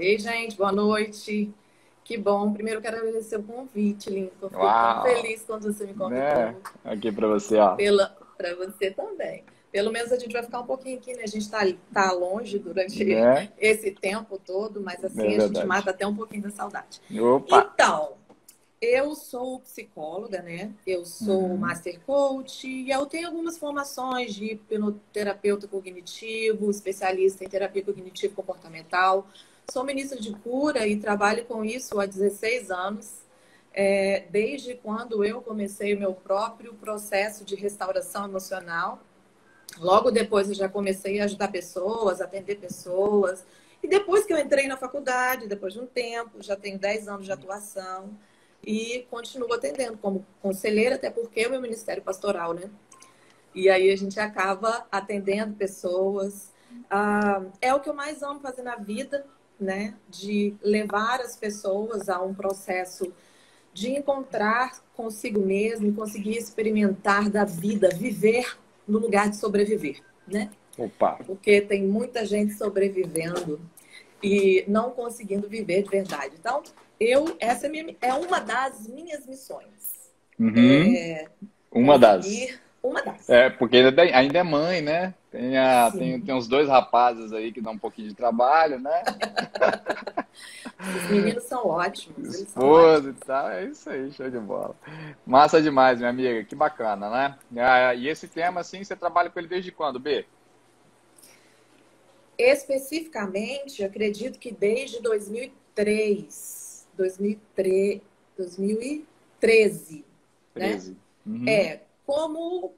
Ei, gente, boa noite. Que bom. Primeiro, eu quero agradecer o convite, Lincoln. Eu fiquei tão Uau, feliz quando você me né? convidou. Aqui para você, ó. Para você também. Pelo menos a gente vai ficar um pouquinho aqui, né? A gente tá longe durante Né? esse tempo todo, mas É assim a gente verdade. mata até um pouquinho da saudade. Opa! Então, eu sou psicóloga, né? Eu sou Uhum. Master Coach e eu tenho algumas formações de hipnoterapeuta cognitivo, especialista em terapia cognitivo comportamental. Sou ministra de cura e trabalho com isso há 16 anos, desde quando eu comecei o meu próprio processo de restauração emocional. Logo depois eu já comecei a ajudar pessoas, atender pessoas. E depois que eu entrei na faculdade, depois de um tempo, já tenho 10 anos de atuação e continuo atendendo como conselheira, até porque é o meu ministério pastoral, né? E aí a gente acaba atendendo pessoas. É o que eu mais amo fazer na vida, né? De levar as pessoas a um processo de encontrar consigo mesmo e conseguir experimentar da vida, viver no lugar de sobreviver, né? Opa! Porque tem muita gente sobrevivendo e não conseguindo viver de verdade. Então, essa é uma das minhas missões. Uhum. É Uma das. conseguir uma das. É, porque ainda é mãe, né? Tem Sim, uns dois rapazes aí que dão um pouquinho de trabalho, né? esses meninos são ótimos, eles são Esposa e ótimos. tal. É isso aí, show de bola. Massa demais, minha amiga. Que bacana, né? E esse tema, assim, você trabalha com ele desde quando, B? Especificamente, acredito que desde 2013, né? 13. Uhum.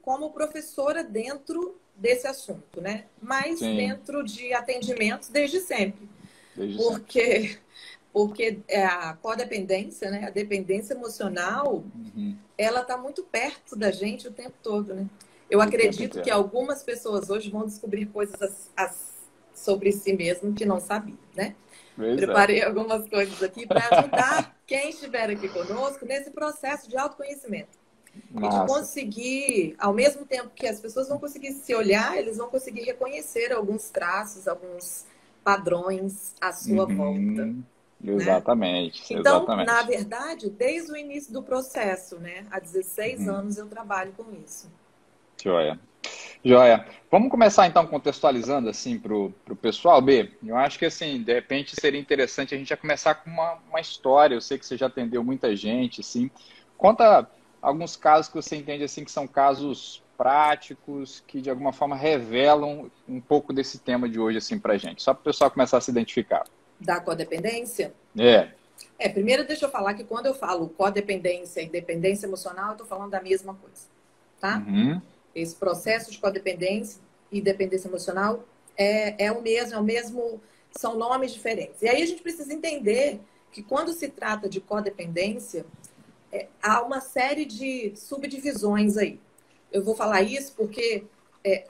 Como professora dentro desse assunto, né? Mas Sim, dentro de atendimentos desde sempre. desde sempre. Porque a codependência, né? A dependência emocional, Uhum. ela está muito perto da gente o tempo todo, né? Eu O tempo acredito que inteiro. algumas pessoas hoje vão descobrir coisas sobre si mesmo que não sabiam, né? Pois é. Preparei algumas coisas aqui para ajudar quem estiver aqui conosco nesse processo de autoconhecimento e de Massa. conseguir, ao mesmo tempo que as pessoas vão conseguir se olhar, eles vão conseguir reconhecer alguns traços, alguns padrões à sua volta, Uhum. né? Exatamente, Então, na exatamente. verdade, desde o início do processo, né, há 16 Uhum. anos eu trabalho com isso. Joia. Joia. Vamos começar então contextualizando assim para o pessoal, B. Eu acho que assim, de repente seria interessante a gente já começar com uma história. Eu sei que você já atendeu muita gente, assim. Conta alguns casos que você entende assim que são casos práticos que de alguma forma revelam um pouco desse tema de hoje assim para gente, só para o pessoal começar a se identificar. Da codependência? É. Primeiro deixa eu falar que quando eu falo codependência e dependência emocional, eu estou falando da mesma coisa, tá? Uhum. Esse processo de codependência e dependência emocional é o mesmo, são nomes diferentes. E aí a gente precisa entender que quando se trata de codependência, há uma série de subdivisões aí. Eu vou falar isso porque,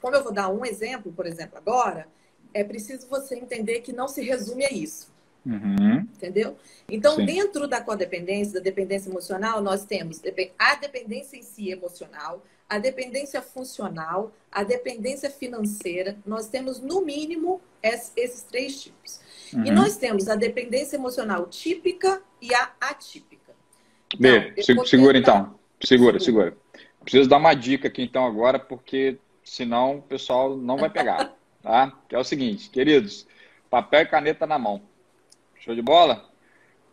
como eu vou dar um exemplo, por exemplo, agora, é preciso você entender que não se resume a isso. Uhum. Entendeu? Então, Sim. dentro da codependência, da dependência emocional, nós temos a dependência em si emocional, a dependência funcional, a dependência financeira. Nós temos, no mínimo, esses três tipos. E Uhum. nós temos a dependência emocional típica e a atípica. Então, B, eu vou segura tentar. então. Segura, Segura. segura. Preciso dar uma dica aqui então agora, porque senão o pessoal não vai pegar, tá? Que é o seguinte, queridos, papel e caneta na mão. Show de bola?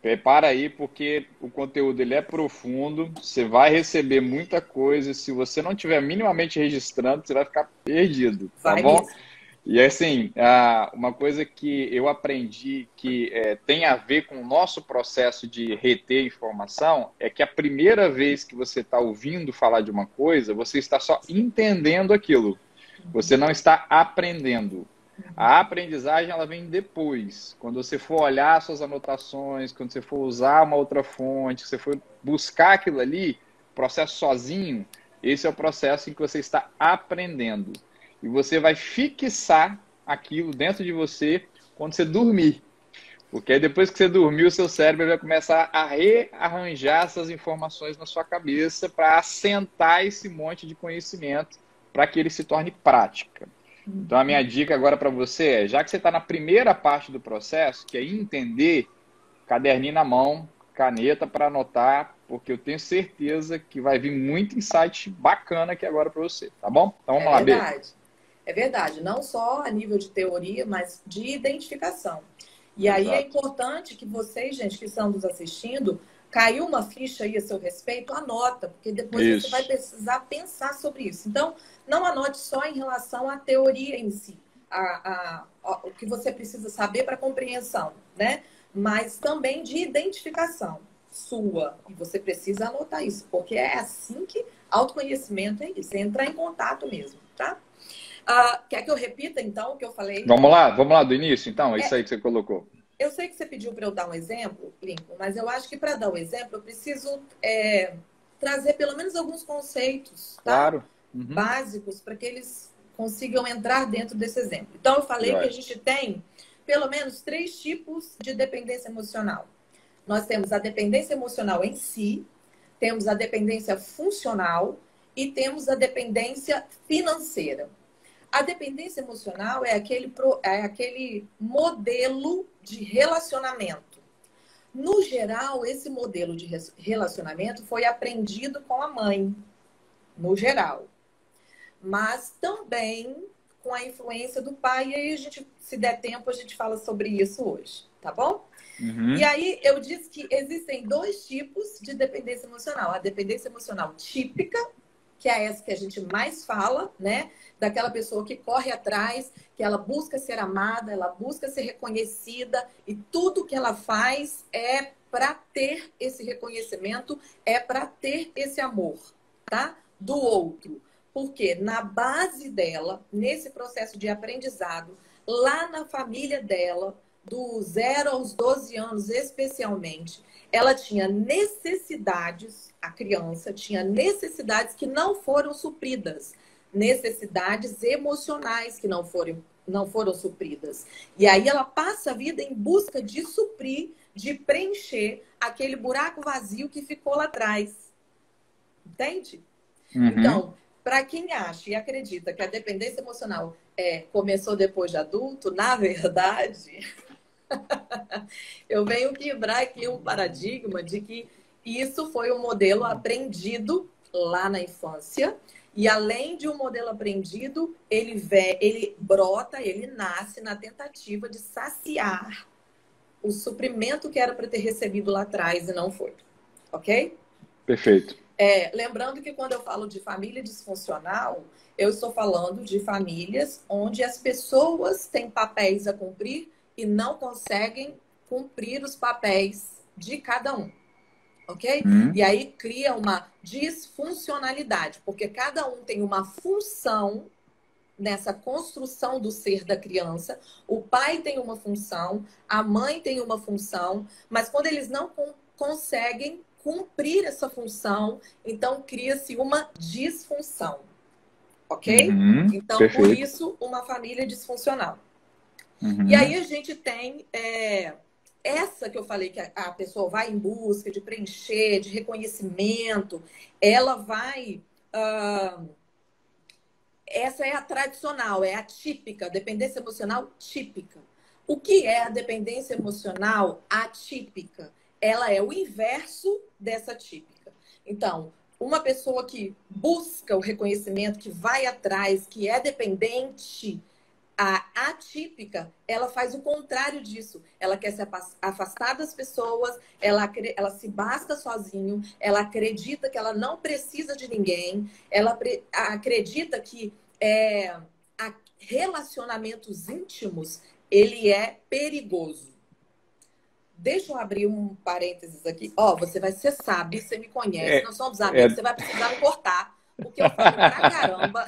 Prepara aí, porque o conteúdo ele é profundo, você vai receber muita coisa. Se você não tiver minimamente registrando, você vai ficar perdido, tá Vai bom? mesmo. E assim, uma coisa que eu aprendi que tem a ver com o nosso processo de reter informação é que a primeira vez que você está ouvindo falar de uma coisa, você está só entendendo aquilo. Você não está aprendendo. A aprendizagem ela vem depois. Quando você for olhar suas anotações, quando você for usar uma outra fonte, você for buscar aquilo ali, processo sozinho, esse é o processo em que você está aprendendo. E você vai fixar aquilo dentro de você quando você dormir. Porque aí depois que você dormir, o seu cérebro vai começar a rearranjar essas informações na sua cabeça para assentar esse monte de conhecimento para que ele se torne prática. Então, a minha dica agora para você é, já que você está na primeira parte do processo, que é entender, caderninho na mão, caneta para anotar, porque eu tenho certeza que vai vir muito insight bacana aqui agora para você, tá bom? Então, vamos lá, Bê. É verdade. Não só a nível de teoria, mas de identificação. E aí é importante que vocês, gente, que estão nos assistindo, caiu uma ficha aí a seu respeito, anota, porque depois você vai precisar pensar sobre isso. Então, não anote só em relação à teoria em si, o que você precisa saber para compreensão, né? Mas também de identificação sua. E você precisa anotar isso, porque é assim que autoconhecimento é isso, é entrar em contato mesmo, tá? Quer que eu repita, então, o que eu falei? Vamos lá do início, então? É isso aí que você colocou. Eu sei que você pediu para eu dar um exemplo, Lincoln, mas eu acho que para dar um exemplo eu preciso trazer pelo menos alguns conceitos, tá? Claro. Básicos para que eles consigam entrar dentro desse exemplo. Então, eu falei que a gente tem pelo menos 3 tipos de dependência emocional. Nós temos a dependência emocional em si, temos a dependência funcional e temos a dependência financeira. A dependência emocional é aquele modelo de relacionamento. No geral, esse modelo de relacionamento foi aprendido com a mãe, no geral. Mas também com a influência do pai. E aí, se der tempo, a gente fala sobre isso hoje, tá bom? E aí, eu disse que existem 2 tipos de dependência emocional. A dependência emocional típica, que é essa que a gente mais fala, né? Daquela pessoa que corre atrás, que ela busca ser amada, ela busca ser reconhecida e tudo que ela faz é para ter esse reconhecimento, é para ter esse amor, tá? Do outro. Porque na base dela, nesse processo de aprendizado, lá na família dela, do 0 aos 12 anos especialmente, ela tinha necessidades, a criança tinha necessidades que não foram supridas, necessidades emocionais que não foram supridas. E aí ela passa a vida em busca de suprir, de preencher aquele buraco vazio que ficou lá atrás. Entende? Então, para quem acha e acredita que a dependência emocional começou depois de adulto, na verdade... eu venho quebrar aqui um paradigma de que isso foi um modelo aprendido lá na infância. E além de um modelo aprendido, ele brota, ele nasce na tentativa de saciar o suprimento que era para ter recebido lá atrás e não foi. Ok? Perfeito. Lembrando que quando eu falo de família disfuncional, eu estou falando de famílias onde as pessoas têm papéis a cumprir e não conseguem cumprir os papéis de cada um, ok? E aí cria uma disfuncionalidade, porque cada um tem uma função nessa construção do ser da criança. O pai tem uma função, a mãe tem uma função, mas quando eles não conseguem cumprir essa função, então cria-se uma disfunção, ok? Então, perfeito. por isso, uma família disfuncional. E aí a gente tem essa que eu falei, que a pessoa vai em busca de preencher, de reconhecimento, ela vai... essa é a tradicional, é a típica, a dependência emocional típica. O que é a dependência emocional atípica? Ela é o inverso dessa típica. Então, uma pessoa que busca o reconhecimento, que vai atrás, que é dependente... A atípica, ela faz o contrário disso. Ela quer se afastar das pessoas, ela se basta sozinho, ela acredita que ela não precisa de ninguém, ela acredita que relacionamentos íntimos, ele é perigoso. Deixa eu abrir um parênteses aqui. Você sabe, você me conhece, nós somos amigos, você vai precisar me cortar. Porque eu falo pra caramba.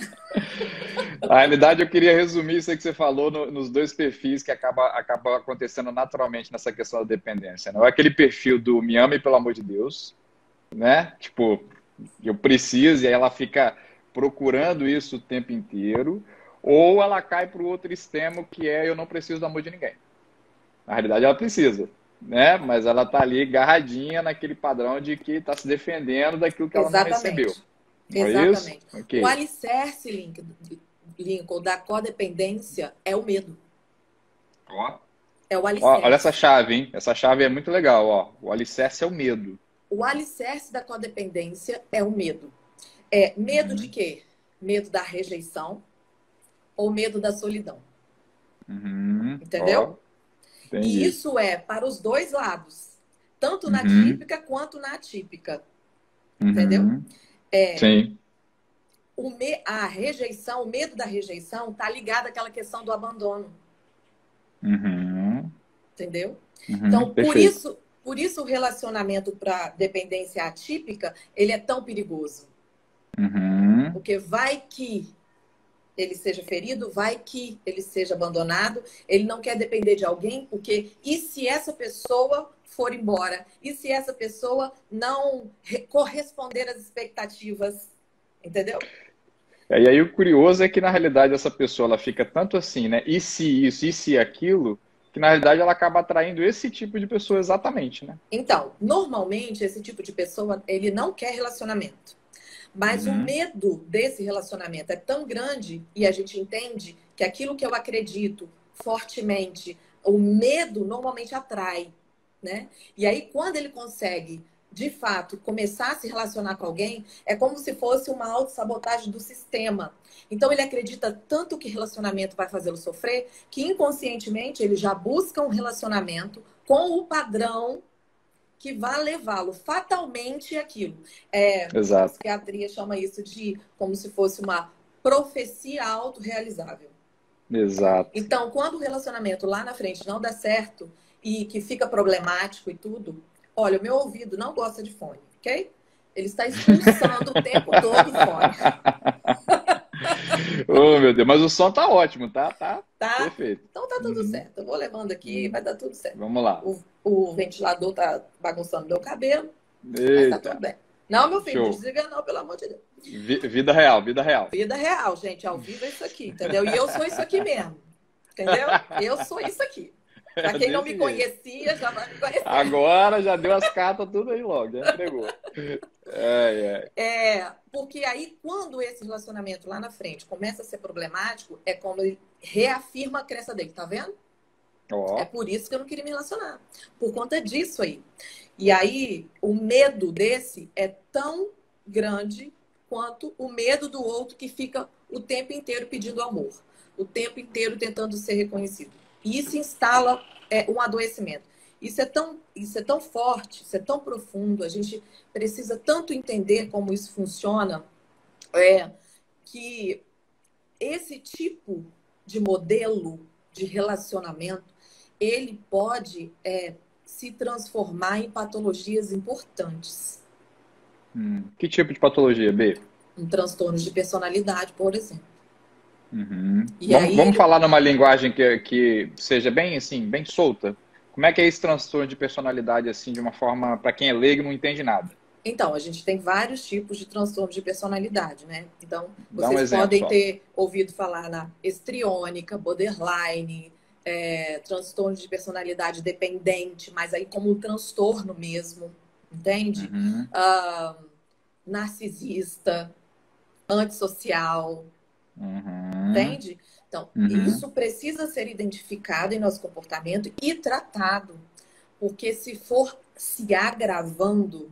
Na realidade, eu queria resumir isso aí que você falou nos 2 perfis que acaba acontecendo naturalmente nessa questão da dependência. Não é aquele perfil do me ame pelo amor de Deus, né? Tipo, eu preciso, e aí ela fica procurando isso o tempo inteiro, ou ela cai para o outro extremo, que é eu não preciso do amor de ninguém. Na realidade, ela precisa, né? Mas ela tá ali agarradinha naquele padrão de que está se defendendo daquilo que ela não recebeu. Exatamente. Okay. O alicerce, Link, Lincoln, da codependência é o medo. Ó, É o olha essa alicerce. chave, hein? Essa chave é muito legal, ó. O alicerce é o medo. O alicerce da codependência é o medo. É medo de Uhum, quê? Medo da rejeição ou medo da solidão. ó, Entendeu? E entendi. isso é para os dois lados, tanto na Uhum, típica quanto na atípica. Entendeu? uhum, sim. A rejeição, o medo da rejeição está ligado àquela questão do abandono. Uhum, Entendeu? Então, perfeito. por isso o relacionamento para dependência atípica, ele é tão perigoso. Uhum, Porque vai que ele seja ferido, vai que ele seja abandonado, ele não quer depender de alguém, porque e se essa pessoa for embora? E se essa pessoa não corresponder às expectativas? Entendeu? E aí o curioso é que na realidade essa pessoa ela fica tanto assim, né? E se isso, e se aquilo, que na realidade ela acaba atraindo esse tipo de pessoa exatamente, né? Então, normalmente esse tipo de pessoa, ele não quer relacionamento. Mas o Uhum, medo desse relacionamento é tão grande e a gente entende que aquilo que eu acredito fortemente, o medo normalmente atrai, né? E aí quando ele consegue, de fato, começar a se relacionar com alguém, é como se fosse uma autossabotagem do sistema. Então ele acredita tanto que relacionamento vai fazê-lo sofrer, que inconscientemente ele já busca um relacionamento com o padrão que vai levá-lo fatalmente àquilo. A exato, psiquiatria chama isso de como se fosse uma profecia autorrealizável. exato. Então, quando o relacionamento lá na frente não dá certo e que fica problemático e tudo, olha, o meu ouvido não gosta de fone, ok? Ele está expulsando o tempo todo o fone, Oh, meu Deus, mas o som tá ótimo, tá? Tá tá? perfeito. Então tá tudo Uhum, certo. Eu vou levando aqui, vai uhum. dar tudo certo. Vamos lá. O ventilador tá bagunçando meu cabelo, mas tá tudo Eita, bem. Não, meu filho, show. desliga não, pelo amor de Deus. Vida real, vida real. Vida real, gente. Ao vivo é isso aqui, entendeu? E eu sou isso aqui mesmo, entendeu? Eu sou isso aqui. Para quem não me Desse jeito. conhecia, já vai me conhecer. Agora já deu as cartas tudo aí logo, já entregou. Ai, ai. Porque aí, quando esse relacionamento lá na frente começa a ser problemático, é como ele reafirma a crença dele, tá vendo? É Ó. por isso que eu não queria me relacionar. Por conta disso aí. E aí, o medo desse é tão grande quanto o medo do outro que fica o tempo inteiro pedindo amor, o tempo inteiro tentando ser reconhecido. E isso instala um adoecimento. Isso é tão forte, isso é tão profundo, a gente precisa tanto entender como isso funciona, que esse tipo de modelo de relacionamento, ele pode se transformar em patologias importantes. Que tipo de patologia, B? Um transtorno de personalidade, por exemplo. Uhum. E Vamos, aí vamos ele. falar numa linguagem que seja bem assim, bem solta. Como é que é esse transtorno de personalidade assim, de uma forma para quem é leigo e não entende nada? Então, a gente tem vários tipos de transtorno de personalidade, né? Então, Dá um vocês exemplo podem só. ter ouvido falar na histriônica, borderline, transtorno de personalidade dependente, mas aí como um transtorno mesmo, entende? Uhum, Ah, narcisista, antissocial, uhum, entende? Então, uhum, isso precisa ser identificado em nosso comportamento e tratado, porque se for se agravando,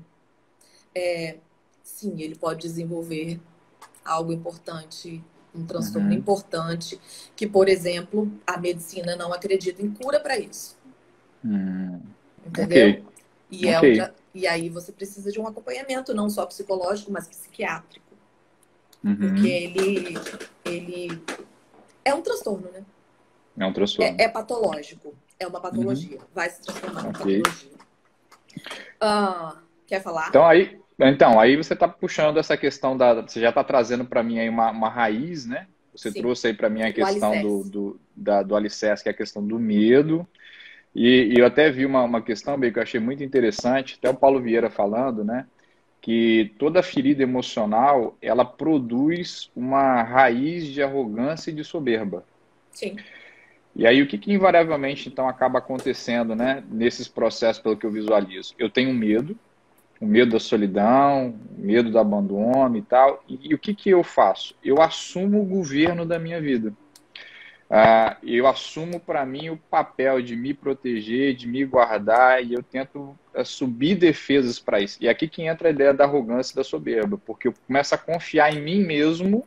sim, ele pode desenvolver algo importante, um transtorno uhum. importante, que, por exemplo, a medicina não acredita em cura para isso, Ok, entendeu? ok. E aí você precisa de um acompanhamento, não só psicológico, mas psiquiátrico, porque Uhum. ele é um transtorno, né? É um transtorno. É patológico, é uma Uhum. patologia, vai se transformar em Ok. patologia. Quer falar? Então aí você está puxando essa questão você já está trazendo para mim aí uma raiz, né? Você Sim, trouxe aí para mim a o questão alicerce. do alicerce, que é a questão do medo. E eu até vi uma questão bem que eu achei muito interessante, até o Paulo Vieira falando, né? Que toda ferida emocional ela produz uma raiz de arrogância e de soberba. Sim. E aí, o que invariavelmente então acaba acontecendo, né, nesses processos, pelo que eu visualizo? Eu tenho medo, o medo da solidão, o medo do abandono e tal. E o que que eu faço? Eu assumo o governo da minha vida. Eu assumo para mim o papel de me proteger, de me guardar, e eu tento subir defesas para isso. E aqui que entra a ideia da arrogância e da soberba, porque eu começo a confiar em mim mesmo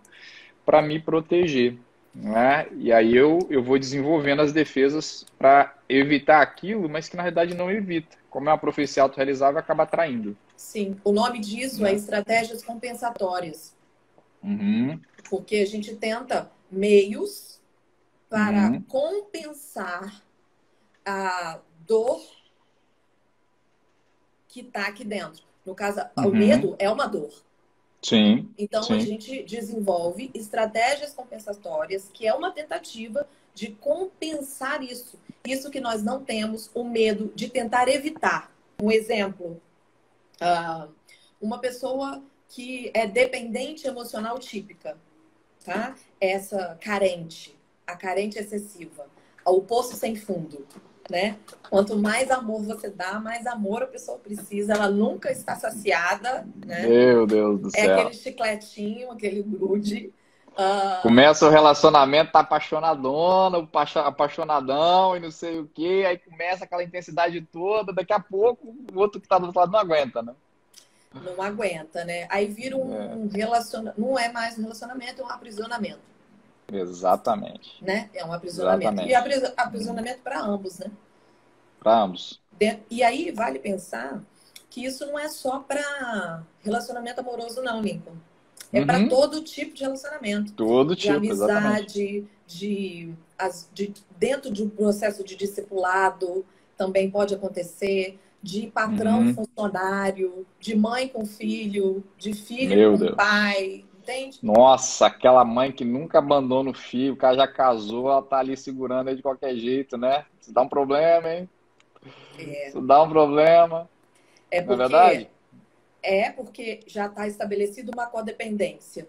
para me proteger, né? E aí eu vou desenvolvendo as defesas para evitar aquilo, mas que na realidade não evita. Como é uma profecia autorrealizável, acaba atraindo. Sim, o nome disso é estratégias compensatórias. Uhum, Porque a gente tenta meios para uhum, compensar a dor que está aqui dentro. No caso, o uhum. medo é uma dor. Sim, Então, a sim. gente desenvolve estratégias compensatórias, que é uma tentativa de compensar isso. Isso que nós não temos, o medo de tentar evitar. Um exemplo, uma pessoa que é dependente emocional típica, tá? Essa carente, a carente excessiva, o poço sem fundo, né? Quanto mais amor você dá, mais amor a pessoa precisa. Ela nunca está saciada, né? Meu Deus do É aquele céu. chicletinho, aquele grude. Começa o relacionamento, tá apaixonadona, apaixonadão e não sei o quê, aí começa aquela intensidade toda, daqui a pouco o outro que tá do outro lado não aguenta, né? Não aguenta, né? Aí vira um relacionamento. Não é mais um relacionamento, é um aprisionamento, Exatamente. né? É um aprisionamento. E Exatamente. aprisionamento para ambos, né? Para ambos. E aí vale pensar que isso não é só para relacionamento amoroso, não, Lincoln. É para Uhum. todo tipo de relacionamento, Todo de tipo, exatamente. amizade, dentro de um processo de discipulado também pode acontecer, de patrão Uhum. funcionário, de mãe com filho, de filho Meu com Deus. pai, entende? Nossa, aquela mãe que nunca abandona o filho, o cara já casou, ela tá ali segurando ele de qualquer jeito, né? Isso dá um problema, hein? É, Isso dá um problema, é não é porque verdade? já está estabelecida uma codependência.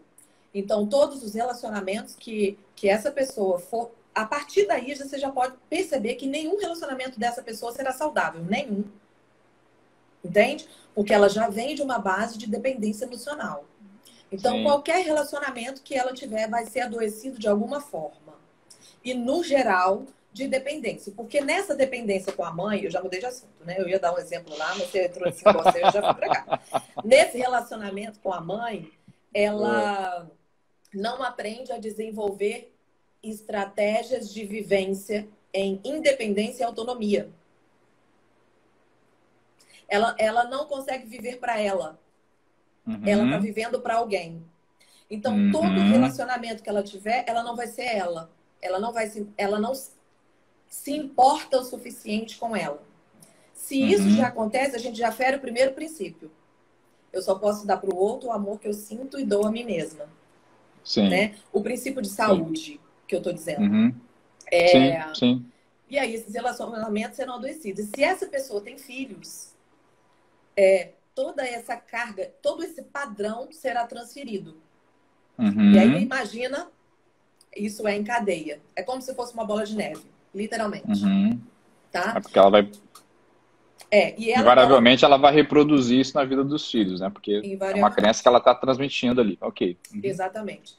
Então, todos os relacionamentos que essa pessoa for. A partir daí, você já pode perceber que nenhum relacionamento dessa pessoa será saudável. Nenhum. Entende? Porque ela já vem de uma base de dependência emocional. Então, Sim. qualquer relacionamento que ela tiver vai ser adoecido de alguma forma. E, no geral, de dependência. Porque nessa dependência com a mãe, eu já mudei de assunto, né? Eu ia dar um exemplo lá, mas você entrou nesse negócio aí, eu já fui pra cá. Nesse relacionamento com a mãe, ela não aprende a desenvolver estratégias de vivência em independência e autonomia. Ela não consegue viver para ela. Ela está Uhum. vivendo para alguém. Então, todo Uhum. relacionamento que ela tiver, ela não vai ser ela. Ela não se importa o suficiente com ela. Se isso já Uhum. acontece, a gente já fere o primeiro princípio. Eu só posso dar para o outro o amor que eu sinto e dou a mim mesma, Sim, né? O princípio de sim. saúde que eu estou dizendo. Uhum. Sim, sim. E aí, esses relacionamentos serão adoecidos. E se essa pessoa tem filhos, toda essa carga, todo esse padrão será transferido. E aí, Uhum. imagina, isso é em cadeia. É como se fosse uma bola de neve, literalmente, Uhum. É tá? porque ela vai, E ela invariavelmente, ela vai reproduzir isso na vida dos filhos, né? Porque é uma crença que invariavelmente, ela está transmitindo ali. Ok. Uhum. exatamente.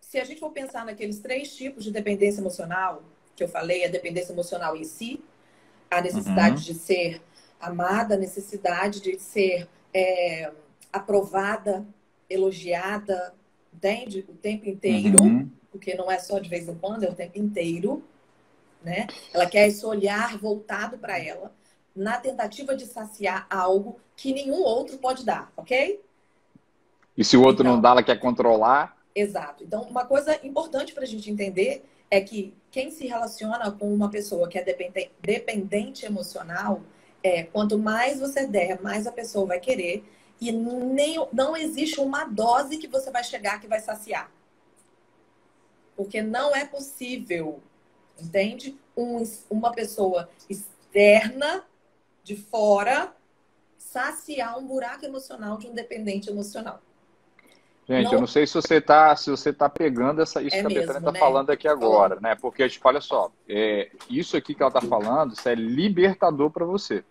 Se a gente for pensar naqueles 3 tipos de dependência emocional que eu falei, a dependência emocional em si, a necessidade Uhum. de ser amada, a necessidade de ser aprovada, elogiada, entende? O tempo inteiro, Uhum. porque não é só de vez em quando, é o tempo inteiro, né? Ela quer esse olhar voltado para ela, na tentativa de saciar algo que nenhum outro pode dar, ok? E se o outro não Então, dá, ela quer controlar. exato. Então, uma coisa importante para a gente entender é que quem se relaciona com uma pessoa que é dependente emocional, quanto mais você der, mais a pessoa vai querer. E não existe uma dose que você vai chegar que vai saciar. Porque não é possível, entende? Uma pessoa externa, de fora, saciar um buraco emocional de um dependente emocional. Gente, eu não Não sei se você tá pegando isso é que a Betânia mesmo, está né? falando Eu aqui tô falando. agora, né? Porque, tipo, olha só, isso aqui que ela está falando, isso é libertador para você.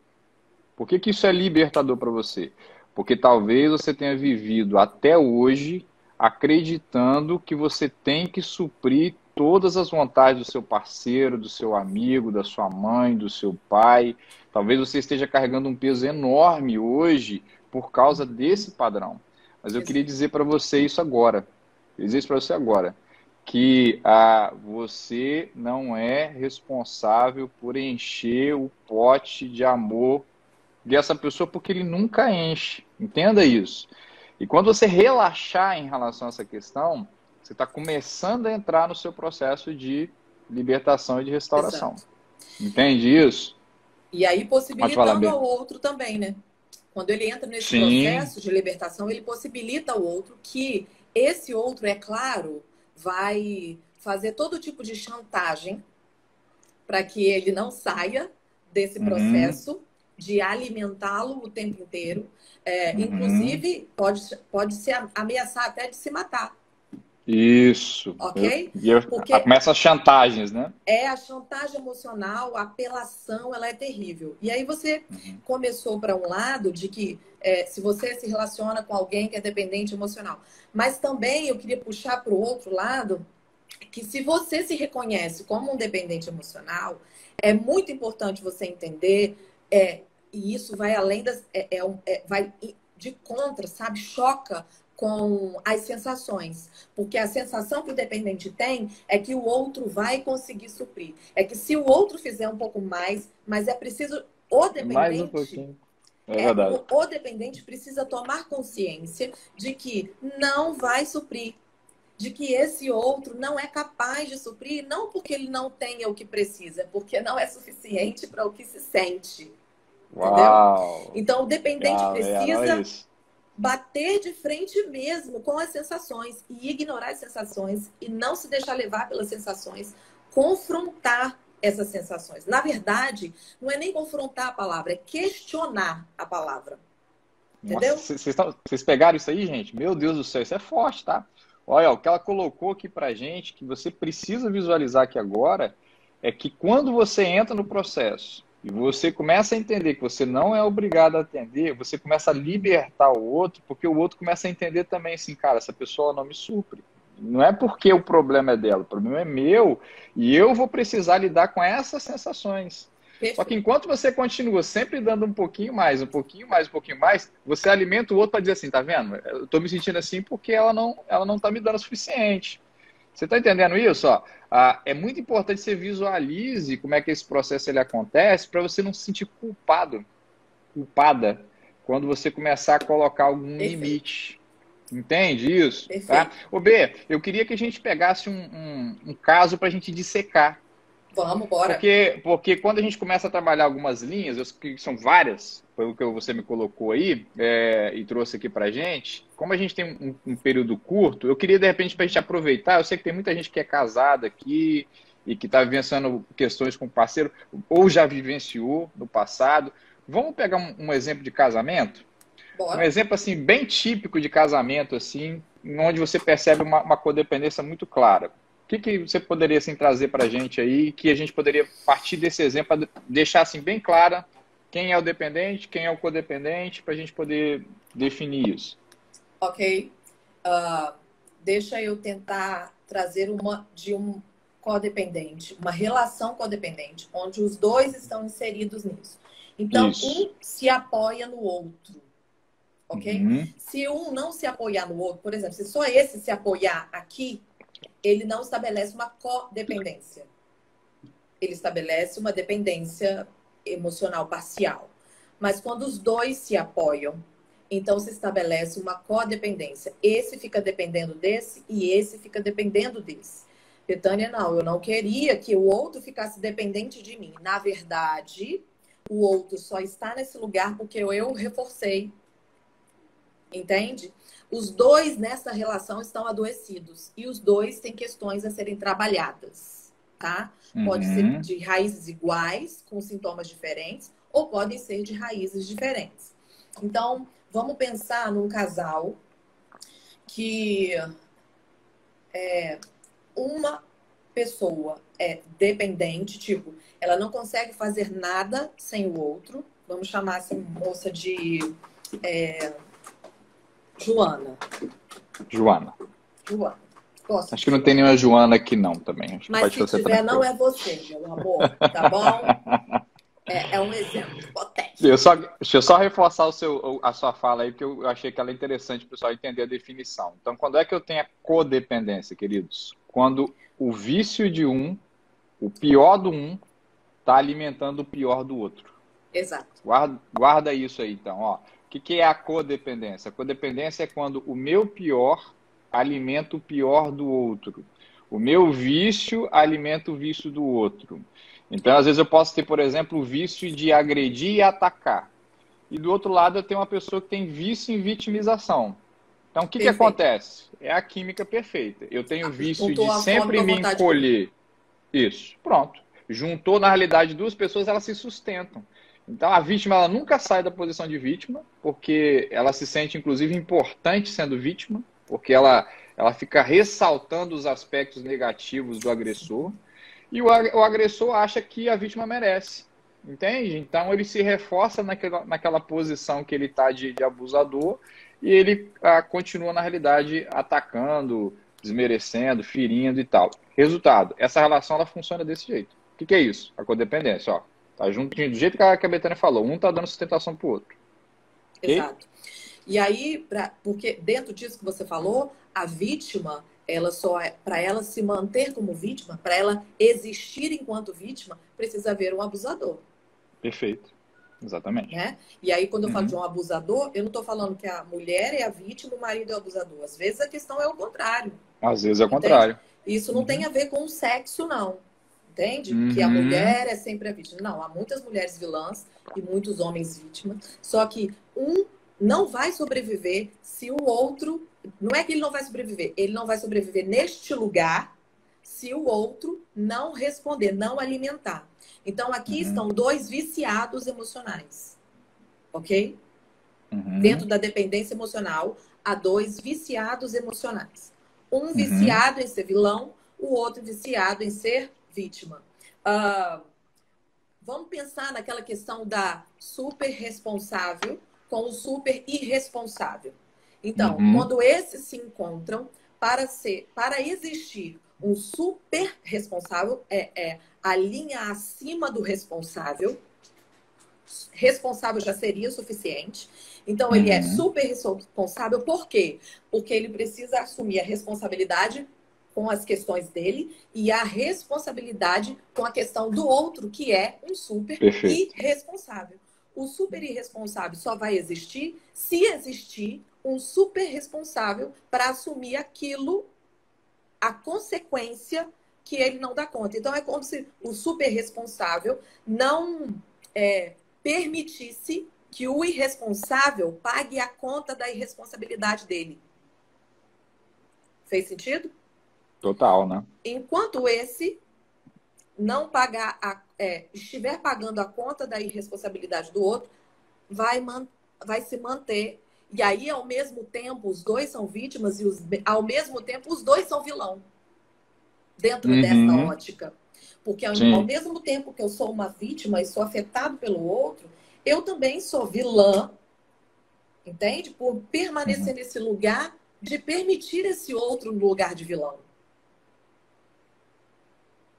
Por que que isso é libertador para você? Porque talvez você tenha vivido até hoje acreditando que você tem que suprir todas as vontades do seu parceiro, do seu amigo, da sua mãe, do seu pai. Talvez você esteja carregando um peso enorme hoje por causa desse padrão. Mas eu queria dizer para você isso agora. Eu dizer isso para você agora. Que você não é responsável por encher o pote de amor dessa pessoa porque ele nunca enche. Entenda isso. E quando você relaxar em relação a essa questão, você está começando a entrar no seu processo de libertação e de restauração. Exato. Entende isso? E aí Pode falar, possibilitando B. ao outro também, né? Quando ele entra nesse Sim. processo de libertação, ele possibilita ao outro que esse outro, é claro, vai fazer todo tipo de chantagem para que ele não saia desse Uhum. processo de alimentá-lo o tempo inteiro. Uhum. Inclusive, pode se ameaçar até de se matar, Isso. ok? Porque Começa as chantagens, né? a chantagem emocional, a apelação, ela é terrível. E aí você Uhum. começou para um lado de que se você se relaciona com alguém que é dependente emocional. Mas também eu queria puxar para o outro lado que se você se reconhece como um dependente emocional, é muito importante você entender, e isso vai além das. Vai de contra, sabe? Choca com as sensações. Porque a sensação que o dependente tem é que o outro vai conseguir suprir. É que se o outro fizer um pouco mais, mas é preciso. O Mais um dependente pouquinho. É verdade. o dependente precisa tomar consciência de que não vai suprir, de que esse outro não é capaz de suprir, não porque ele não tenha o que precisa, é porque não é suficiente para o que se sente. Entendeu? Uau! Então, o dependente Legal, olha precisa isso. bater de frente mesmo com as sensações e ignorar as sensações e não se deixar levar pelas sensações, confrontar essas sensações. Na verdade, não é nem confrontar a palavra, é questionar a palavra. Nossa, Entendeu? vocês pegaram isso aí, gente? Meu Deus do céu, isso é forte, tá? Olha, o que ela colocou aqui pra gente, que você precisa visualizar aqui agora, é que quando você entra no processo e você começa a entender que você não é obrigado a atender, você começa a libertar o outro, porque o outro começa a entender também assim, cara, essa pessoa não me supre. Não é porque o problema é dela, o problema é meu e eu vou precisar lidar com essas sensações. Só que Perfeito. enquanto você continua sempre dando um pouquinho mais, um pouquinho mais, um pouquinho mais, você alimenta o outro para dizer assim, tá vendo? Eu tô me sentindo assim porque ela não tá me dando o suficiente. Você tá entendendo isso? Ó? É muito importante que você visualize como é que esse processo ele acontece para você não se sentir culpado, culpada, quando você começar a colocar algum Perfeito. limite. Entende isso? Tá? Perfeito. Ô B, eu queria que a gente pegasse um caso para a gente dissecar. Vamos, bora. Porque quando a gente começa a trabalhar algumas linhas, que são várias, pelo que você me colocou aí e trouxe aqui para gente, como a gente tem um período curto, eu queria de repente para a gente aproveitar. Eu sei que tem muita gente que é casada aqui e que está vivenciando questões com o parceiro, ou já vivenciou no passado. Vamos pegar um exemplo de casamento? Um Bora. exemplo assim bem típico de casamento, assim, onde você percebe uma codependência muito clara. O que você poderia assim, trazer para a gente aí, que a gente poderia partir desse exemplo para deixar assim, bem clara quem é o dependente, quem é o codependente, para a gente poder definir isso? Ok. Ah, deixa eu tentar trazer uma de um codependente, uma relação codependente, onde os dois estão inseridos nisso. Então, Isso. um se apoia no outro, ok? Uhum. Se um não se apoiar no outro, por exemplo, se só esse se apoiar aqui, ele não estabelece uma codependência. Ele estabelece uma dependência emocional parcial. Mas quando os dois se apoiam, então se estabelece uma codependência. Esse fica dependendo desse e esse fica dependendo desse. Betânia, não, eu não queria que o outro ficasse dependente de mim. Na verdade, o outro só está nesse lugar porque eu reforcei. Entende? Os dois nessa relação estão adoecidos e os dois têm questões a serem trabalhadas, tá? Pode ser Uhum. de raízes iguais, com sintomas diferentes, ou podem ser de raízes diferentes. Então, vamos pensar num casal que uma pessoa é dependente, tipo, ela não consegue fazer nada sem o outro, vamos chamar essa moça de Joana. Joana. Joana. Posso Acho que não tem nenhuma Joana aqui não também. Acho que Mas pode se ser tiver, tranquilo. não é você, meu amor, tá bom? É um exemplo hipotético. Deixa eu só reforçar a sua fala aí, porque eu achei que ela é interessante para o pessoal entender a definição. Então, quando é que eu tenho a codependência, queridos? Quando o vício de um, o pior do um, está alimentando o pior do outro. Exato. Guarda isso aí, então. Ó. O que é a codependência? A codependência é quando o meu pior alimenta o pior do outro. O meu vício alimenta o vício do outro. Então, às vezes eu posso ter, por exemplo, o vício de agredir e atacar. E do outro lado eu tenho uma pessoa que tem vício em vitimização. Então, o que acontece? É a química perfeita. Eu tenho vício de sempre me encolher. Isso, pronto. Juntou, na realidade, duas pessoas, elas se sustentam. Então, a vítima, ela nunca sai da posição de vítima, porque ela se sente, inclusive, importante sendo vítima, porque ela fica ressaltando os aspectos negativos do agressor, e o agressor acha que a vítima merece, entende? Então, ele se reforça naquela posição que ele está de abusador, e ele continua, na realidade, atacando, desmerecendo, ferindo e tal. Resultado, essa relação ela funciona desse jeito. O que é isso? A codependência, ó. Tá junto do jeito que a Betânia falou. Um tá dando sustentação pro outro. Exato. Okay? E aí, porque dentro disso que você falou, a vítima, ela só para ela se manter como vítima, para ela existir enquanto vítima, precisa haver um abusador. Perfeito. Exatamente. Né? E aí, quando eu falo de um abusador, eu não estou falando que a mulher é a vítima, o marido é o abusador. Às vezes a questão é o contrário. Às vezes é o contrário. Isso não tem a ver com o sexo, não. Entende? Que a mulher é sempre a vítima. Não, há muitas mulheres vilãs e muitos homens vítimas. Só que um não vai sobreviver se o outro... Não é que ele não vai sobreviver. Ele não vai sobreviver neste lugar se o outro não responder, não alimentar. Então, aqui estão dois viciados emocionais. Ok? Dentro da dependência emocional, há dois viciados emocionais. Um viciado em ser vilão, o outro viciado em ser vítima. Vamos pensar naquela questão da super responsável com o super irresponsável. Então, quando esses se encontram, para existir um super responsável, a linha acima do responsável. Responsável já seria o suficiente. Então, ele é super responsável. Por quê? Porque ele precisa assumir a responsabilidade com as questões dele e a responsabilidade com a questão do outro, que é um super irresponsável. O super irresponsável só vai existir se existir um super responsável para assumir aquilo, a consequência que ele não dá conta. Então, é como se o super responsável não permitisse que o irresponsável pague a conta da irresponsabilidade dele. Fez sentido? Total, né? Enquanto esse não pagar estiver pagando a conta da irresponsabilidade do outro, vai se manter. E aí, ao mesmo tempo, os dois são vítimas e ao mesmo tempo os dois são vilão. Dentro dessa ótica. Porque ao mesmo tempo que eu sou uma vítima e sou afetado pelo outro, eu também sou vilã, entende? Por permanecer nesse lugar de permitir esse outro no lugar de vilão.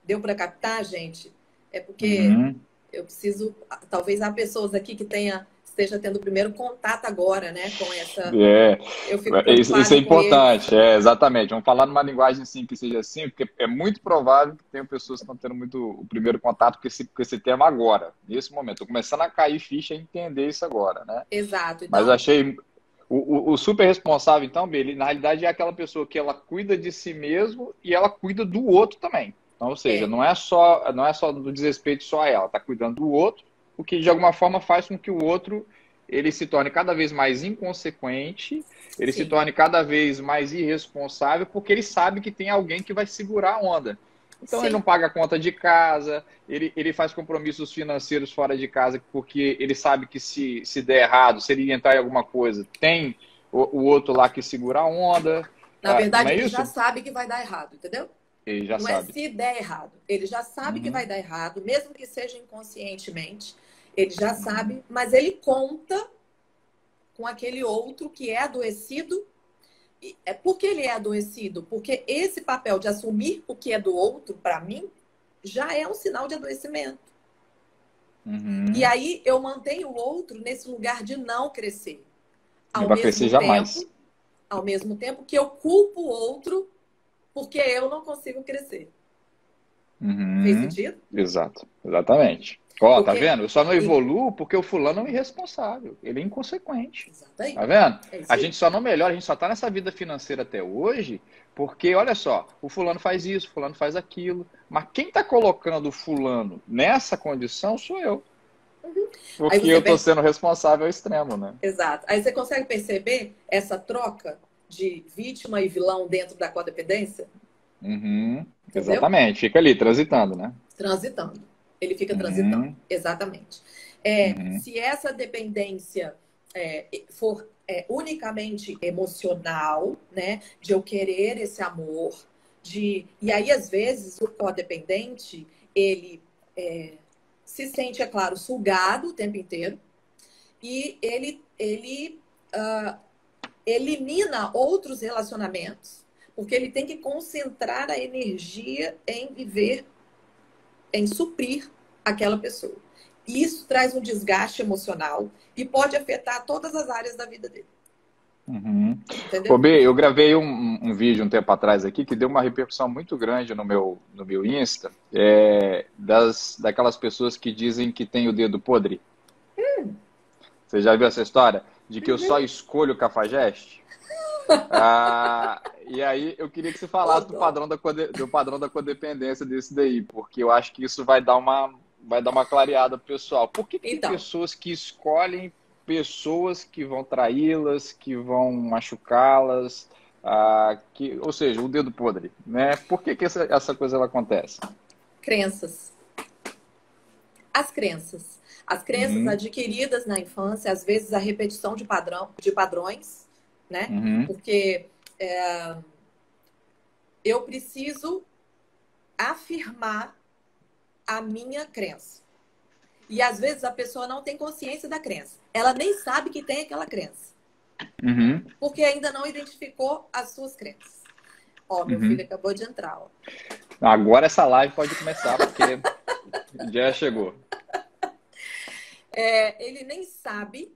Deu para captar, gente? É porque eu preciso... Talvez há pessoas aqui que esteja tendo o primeiro contato agora, né? Com essa... Eu fico isso é importante, exatamente. Vamos falar numa linguagem assim, que seja assim, porque é muito provável que tenham pessoas que estão tendo muito o primeiro contato com esse tema agora, nesse momento. Estou começando a cair ficha e entender isso agora, né? Exato. Então... Mas achei... O super responsável, então, ele, na realidade, é aquela pessoa que ela cuida de si mesmo e ela cuida do outro também. Então, ou seja, não é só do desrespeito só a ela, está cuidando do outro, o que de alguma forma faz com que o outro ele se torne cada vez mais inconsequente, ele se torne cada vez mais irresponsável, porque ele sabe que tem alguém que vai segurar a onda. Então ele não paga a conta de casa, ele faz compromissos financeiros fora de casa, porque ele sabe que se der errado, se ele entrar em alguma coisa, tem o outro lá que segura a onda. Na verdade, ele já sabe que vai dar errado, entendeu? Ele já sabe. Não é se der errado. Ele já sabe que vai dar errado, mesmo que seja inconscientemente. Ele já sabe, mas ele conta com aquele outro que é adoecido. Por que ele é adoecido? Porque esse papel de assumir o que é do outro, para mim, já é um sinal de adoecimento. E aí eu mantenho o outro nesse lugar de não crescer. Não vai crescer jamais. Ao mesmo tempo que eu culpo o outro porque eu não consigo crescer. Fez sentido? Exato, exatamente. Ó, tá vendo? Eu só não evoluo porque o fulano é um irresponsável. Ele é inconsequente. Exatamente. Tá vendo? A gente só não melhora, a gente só tá nessa vida financeira até hoje porque, olha só, o fulano faz isso, o fulano faz aquilo. Mas quem tá colocando o fulano nessa condição sou eu. Porque eu tô sendo responsável ao extremo, né? Exato. Aí você consegue perceber essa troca de vítima e vilão dentro da codependência? Exatamente. Fica ali, transitando, né? Transitando. Ele fica transitando. Exatamente. Se essa dependência for unicamente emocional, né? De eu querer esse amor, e aí, às vezes, o codependente, ele se sente, é claro, sugado o tempo inteiro e ele elimina outros relacionamentos porque ele tem que concentrar a energia em viver, em suprir aquela pessoa. E isso traz um desgaste emocional e pode afetar todas as áreas da vida dele. Entendeu? Ô, B, eu gravei um vídeo um tempo atrás aqui que deu uma repercussão muito grande no meu Insta, daquelas pessoas que dizem que tem o dedo podre. Você já viu essa história? De que eu só escolho o cafajeste? E aí eu queria que você falasse do padrão da codependência desse daí, porque eu acho que isso vai dar uma clareada pro pessoal. Por que tem pessoas que escolhem pessoas que vão traí-las, que vão machucá-las, ou seja, o dedo podre, né? Por que essa coisa ela acontece? Crenças. As crenças adquiridas na infância, às vezes a repetição de padrões, né? Porque eu preciso afirmar a minha crença. E às vezes a pessoa não tem consciência da crença. Ela nem sabe que tem aquela crença. Porque ainda não identificou as suas crenças. Ó, meu filho acabou de entrar. Ó. Agora essa live pode começar, porque já chegou. Ele nem sabe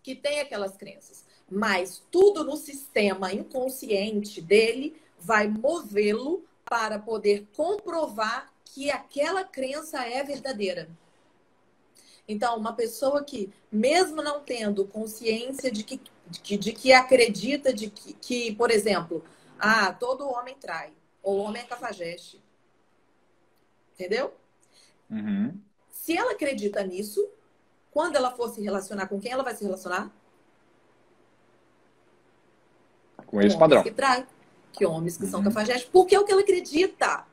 que tem aquelas crenças. Mas tudo no sistema inconsciente dele vai movê-lo para poder comprovar que aquela crença é verdadeira. Então, uma pessoa que, mesmo não tendo consciência de que acredita que, por exemplo, todo homem trai, ou homem é cafajeste. Entendeu? Se ela acredita nisso, quando ela for se relacionar com quem ela vai se relacionar? Com esse padrão. Que trai, que homens que são cafajestes, porque é o que ela acredita.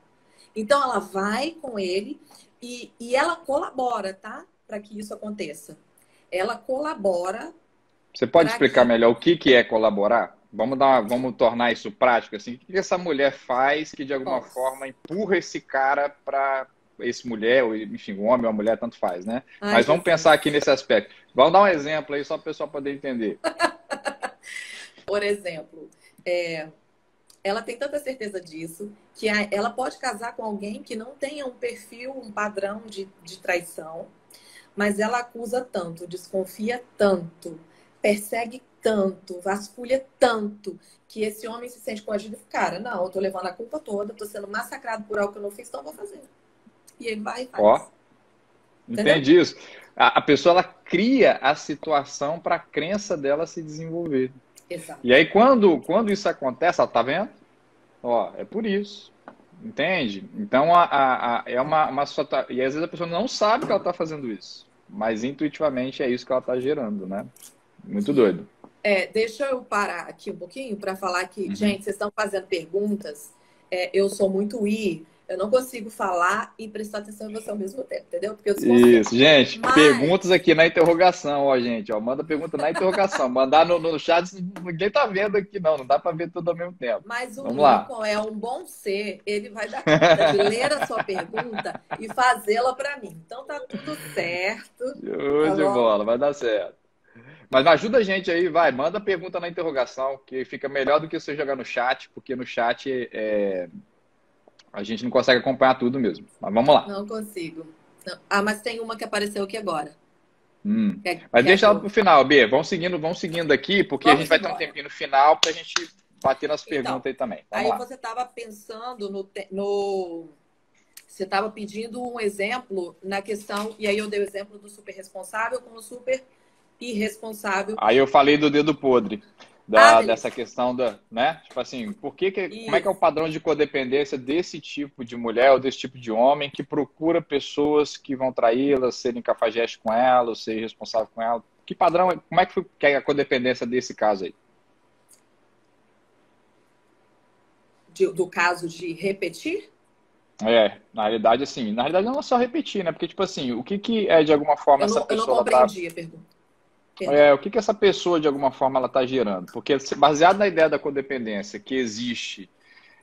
Então, ela vai com ele e ela colabora, tá? Para que isso aconteça. Ela colabora. Você pode explicar melhor o que é colaborar? Vamos tornar isso prático, assim. O que essa mulher faz que, de alguma forma, empurra esse cara para esse mulher, ou, enfim, um homem ou uma mulher, tanto faz, né? Mas vamos pensar aqui nesse aspecto. Vamos dar um exemplo aí, só para o pessoal poder entender. Por exemplo, ela tem tanta certeza disso que ela pode casar com alguém que não tenha um perfil, um padrão de traição, mas ela acusa tanto, desconfia tanto, persegue tanto, vasculha tanto, que esse homem se sente coagido e fica, cara, não, eu tô levando a culpa toda, tô sendo massacrado por algo que eu não fiz, então eu vou fazer. E ele vai e faz. Ó, entendi isso. A pessoa, ela cria a situação para a crença dela se desenvolver. Exato. E aí, quando isso acontece, ela tá vendo? Ó, é por isso. Entende? Então, é uma e às vezes a pessoa não sabe que ela está fazendo isso. Mas intuitivamente é isso que ela está gerando, né? Muito doido. Deixa eu parar aqui um pouquinho para falar que, gente, vocês estão fazendo perguntas. Eu sou muito Eu não consigo falar e prestar atenção em você ao mesmo tempo, entendeu? Porque eu desconcentro. Isso, gente, Mas, perguntas aqui na interrogação, ó, gente, ó, manda pergunta na interrogação, mandar no chat, ninguém tá vendo aqui não, não dá para ver tudo ao mesmo tempo. mas o Vamos lá. Lincoln é um bom ser, ele vai dar conta de ler a sua pergunta e fazê-la para mim. Então tá tudo certo, Show tá de bom? bola, vai dar certo. Mas ajuda a gente aí, vai, manda pergunta na interrogação, que fica melhor do que você jogar no chat, porque no chat a gente não consegue acompanhar tudo mesmo. Mas vamos lá. Não consigo. Não. Ah, mas tem uma que apareceu aqui agora. Mas Quer deixa que ela eu... pro final, B. Vamos seguindo aqui, porque a gente Vamos vai ter um embora. tempinho no final para a gente bater nas Então, perguntas aí também. Vamos aí lá. você estava pensando no... Você estava pedindo um exemplo na questão, e aí eu dei o exemplo do super responsável com o super irresponsável. Aí eu falei do dedo podre, Beleza. dessa questão da, né? Tipo assim, como é que é o Isso. padrão de codependência desse tipo de mulher ou desse tipo de homem que procura pessoas que vão traí-la, serem cafajeste com ela, ou ser responsável com ela? Que padrão, como é que é a codependência desse caso aí? Do caso de repetir? Na realidade, assim, na realidade não é só repetir, né? Porque, tipo assim, o que que é de alguma forma essa Eu não pessoa, ela tá. compreendi a pergunta. Perdão. O que que essa pessoa, de alguma forma, ela tá gerando? Porque, baseado na ideia da codependência que existe,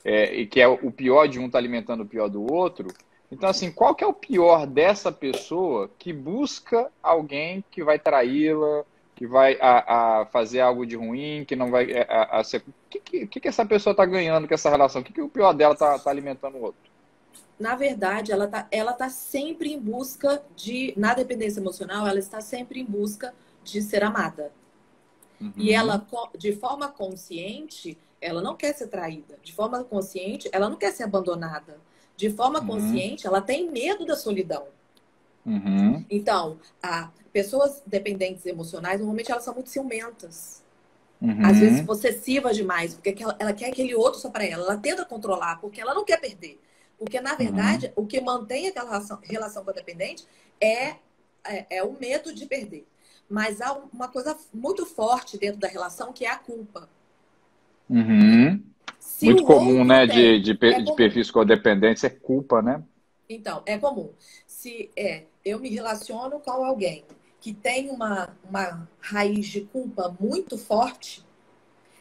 e que é o pior de um tá alimentando o pior do outro, então, assim, qual que é o pior dessa pessoa que busca alguém que vai traí-la, que vai a fazer algo de ruim, que não vai ser. O que essa pessoa tá ganhando com essa relação? O que o pior dela tá alimentando o outro? Na verdade, ela tá sempre em busca de, na dependência emocional, ela está sempre em busca de ser amada. E Uhum, ela, de forma consciente, ela não quer ser traída. De forma consciente, ela não quer ser abandonada. De forma uhum, consciente, ela tem medo da solidão. uhum, Então, pessoas dependentes emocionais, normalmente elas são muito ciumentas. Às vezes uhum, possessivas demais, porque ela quer aquele outro só para ela. Ela tenta controlar, porque ela não quer perder. Porque, na uhum, verdade, o que mantém aquela relação com a dependente é o medo de perder. Mas há uma coisa muito forte dentro da relação que é a culpa. uhum. Se Muito o comum, outro né, tem, é de comum. perfis codependentes é culpa, né? Então, é comum. Se eu me relaciono com alguém que tem uma raiz de culpa muito forte,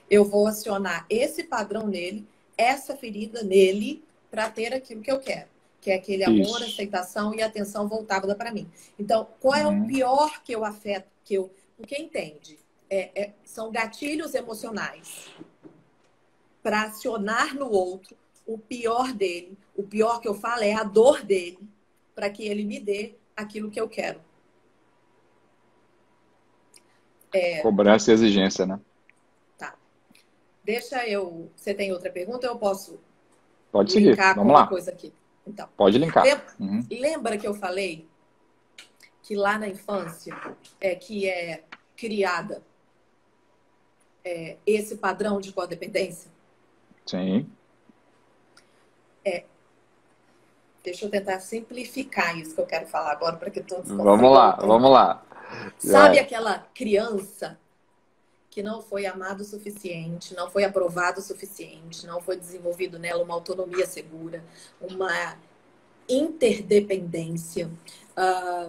eu vou acionar esse padrão nele, essa ferida nele, para ter aquilo que eu quero, que é aquele amor, Isso. aceitação e atenção voltada para mim. Então, qual é o Uhum, pior que eu afeto? Porque entende? São gatilhos emocionais para acionar no outro o pior dele. O pior que eu falo é a dor dele, para que ele me dê aquilo que eu quero. cobrança e exigência, né? Tá. Deixa eu. Você tem outra pergunta? Eu posso Pode seguir. linkar com Vamos uma lá. coisa aqui. Então, Pode linkar. Uhum. lembra que eu falei que lá na infância que é criada esse padrão de codependência? Sim. Deixa eu tentar simplificar isso que eu quero falar agora para que todos Vamos consigam lá, vamos entender. lá. Sabe Vai. aquela criança que não foi amado o suficiente, não foi aprovado o suficiente, não foi desenvolvido nela uma autonomia segura, uma interdependência. Ah,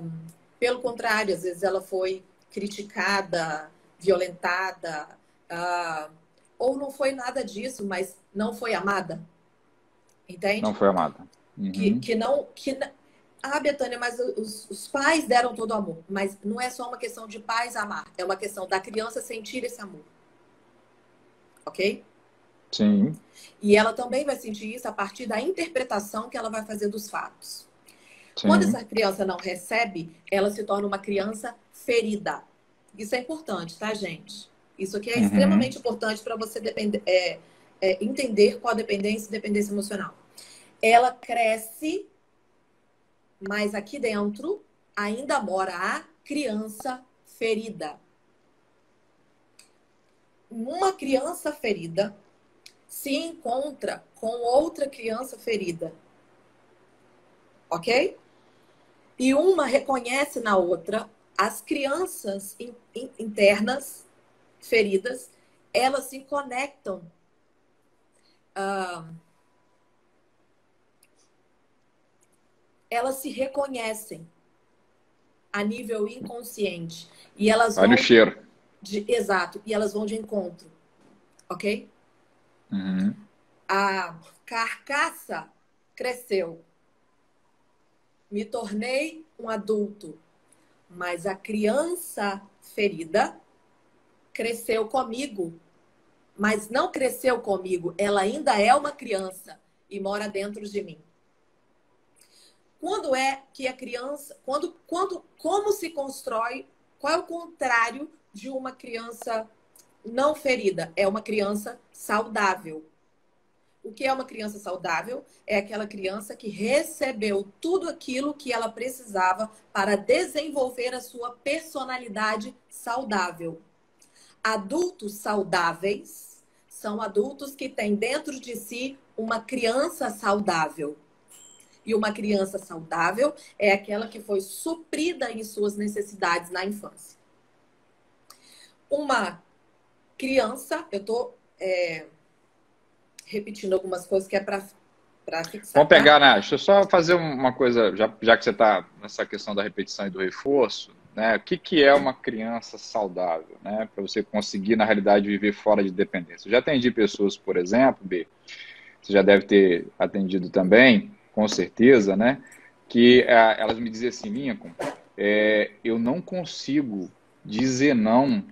pelo contrário, às vezes ela foi criticada, violentada, ah, ou não foi nada disso, mas não foi amada, Não entende? foi amada. Que, Uhum. que não. Que, Betânia, mas os pais deram todo o amor. Mas não é só uma questão de pais amar, é uma questão da criança sentir esse amor, ok? Sim. E ela também vai sentir isso a partir da interpretação que ela vai fazer dos fatos. Quando Sim. essa criança não recebe, ela se torna uma criança ferida. Isso é importante, tá, gente? Isso aqui é Uhum. extremamente importante para você entender qual a dependência e dependência emocional. Ela cresce, mas aqui dentro ainda mora a criança ferida. Uma criança ferida se encontra com outra criança ferida, ok? E uma reconhece na outra as crianças internas feridas, elas se conectam elas se reconhecem a nível inconsciente. E elas Olha vão o cheiro. Exato. E elas vão de encontro. Ok? Uhum. A carcaça cresceu. Me tornei um adulto. Mas a criança ferida cresceu comigo. Mas não cresceu comigo. Ela ainda é uma criança e mora dentro de mim. Quando é que a criança... Como se constrói... Qual é o contrário de uma criança não ferida? É uma criança saudável. O que é uma criança saudável? É aquela criança que recebeu tudo aquilo que ela precisava para desenvolver a sua personalidade saudável. Adultos saudáveis são adultos que têm dentro de si uma criança saudável. E uma criança saudável é aquela que foi suprida em suas necessidades na infância. Uma criança, eu estou repetindo algumas coisas que é para fixar. Vamos pegar, né? Deixa eu só fazer uma coisa, já que você está nessa questão da repetição e do reforço, né? O que é uma criança saudável, né? Para você conseguir, na realidade, viver fora de dependência. Eu já atendi pessoas, por exemplo, B, você já deve ter atendido também, com certeza, né? Que elas me dizem assim, Lincoln, eu não consigo dizer não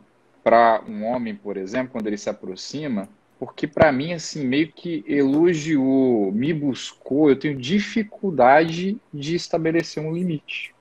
para um homem, por exemplo, quando ele se aproxima, porque para mim, assim, meio que elogiou, me buscou, eu tenho dificuldade de estabelecer um limite.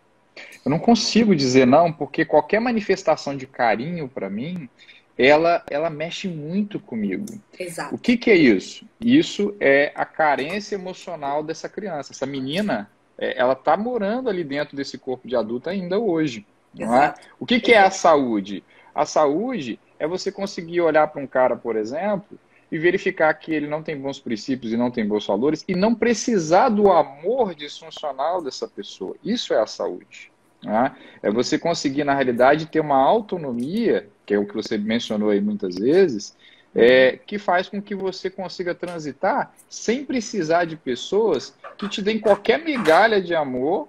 Eu não consigo dizer não, porque qualquer manifestação de carinho para mim, ela mexe muito comigo. Exato. O que é isso? Isso é a carência emocional dessa criança. Essa menina, ela está morando ali dentro desse corpo de adulto ainda hoje. Não é? O que é a saúde? A saúde é você conseguir olhar para um cara, por exemplo, e verificar que ele não tem bons princípios e não tem bons valores e não precisar do amor disfuncional dessa pessoa. Isso é a saúde. Né? É você conseguir, na realidade, ter uma autonomia, que é o que você mencionou aí muitas vezes, que faz com que você consiga transitar sem precisar de pessoas que te deem qualquer migalha de amor,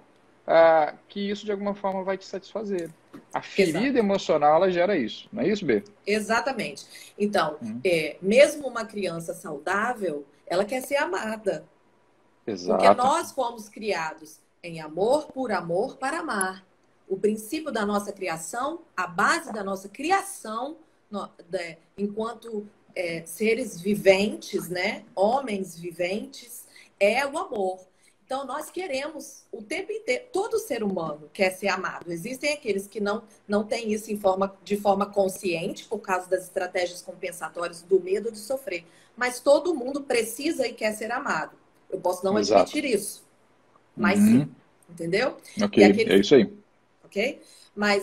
que isso de alguma forma vai te satisfazer. A ferida emocional, ela gera isso, não é isso, B? Exatamente. Então, mesmo uma criança saudável, ela quer ser amada. Exato. Porque nós fomos criados em amor, por amor, para amar. O princípio da nossa criação, a base da nossa criação, enquanto seres viventes, né? Homens viventes, é o amor. Então, nós queremos o tempo inteiro, todo ser humano quer ser amado. Existem aqueles que não têm isso de forma consciente, por causa das estratégias compensatórias do medo de sofrer. Mas todo mundo precisa e quer ser amado. Eu posso não admitir isso, mas sim. Entendeu? Ok, é isso aí. Ok? Mas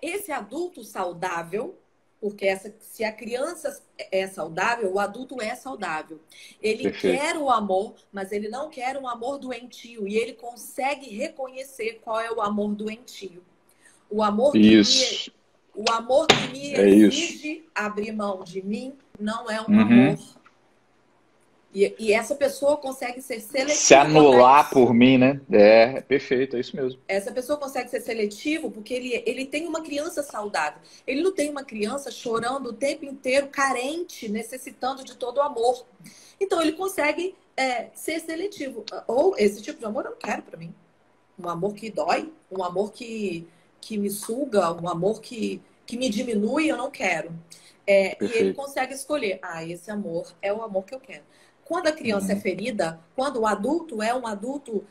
esse adulto saudável, porque se a criança é saudável, o adulto é saudável. Ele quer o amor, mas ele não quer um amor doentio. E ele consegue reconhecer qual é o amor doentio. O amor que me exige abrir mão de mim não é um amor. E essa pessoa consegue ser seletiva. Se anular por mim, né? É perfeito, é isso mesmo. Essa pessoa consegue ser seletivo porque ele tem uma criança saudável. Ele não tem uma criança chorando o tempo inteiro, carente, necessitando de todo o amor. Então, ele consegue ser seletivo. Ou esse tipo de amor eu não quero para mim. Um amor que dói, um amor que me suga, um amor que me diminui, eu não quero. E ele consegue escolher. Esse amor é o amor que eu quero. Quando a criança é ferida, quando o adulto é um adulto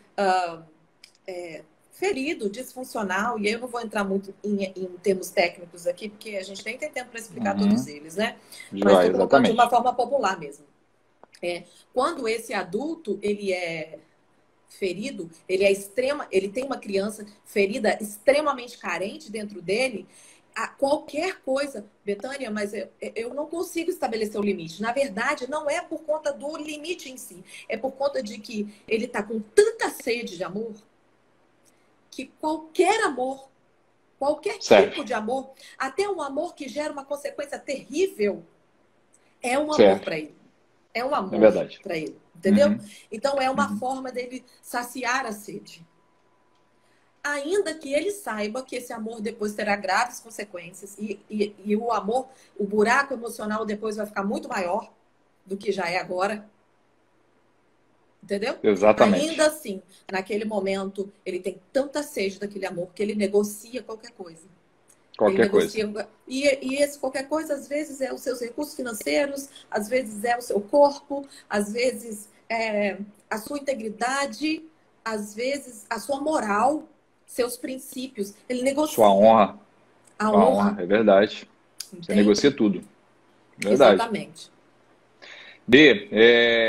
ferido, disfuncional, e eu não vou entrar muito em termos técnicos aqui, porque a gente nem tem tempo para explicar todos eles, né? Mas estou colocando de uma forma popular mesmo. Quando esse adulto ele é ferido, ele tem uma criança ferida extremamente carente dentro dele, qualquer coisa, Betânia, mas eu não consigo estabelecer o limite. Na verdade, não é por conta do limite em si. É por conta de que ele está com tanta sede de amor que qualquer amor, qualquer tipo de amor, até um amor que gera uma consequência terrível, é um amor para ele. é um É amor verdade. para ele, entendeu? Uhum. Então é uma Uhum. forma dele saciar a sede. Ainda que ele saiba que esse amor depois terá graves consequências e o amor, o buraco emocional depois vai ficar muito maior do que já é agora, entendeu? Ainda Exatamente. assim, naquele momento, ele tem tanta sede daquele amor que ele negocia qualquer coisa. Ele Qualquer coisa. negocia. E esse qualquer coisa, às vezes, é os seus recursos financeiros, às vezes é o seu corpo, às vezes é a sua integridade, às vezes a sua moral, seus princípios. Ele Sua negocia honra. a Sua honra, honra, é verdade. Você negocia entende? tudo. Verdade. Exatamente. B,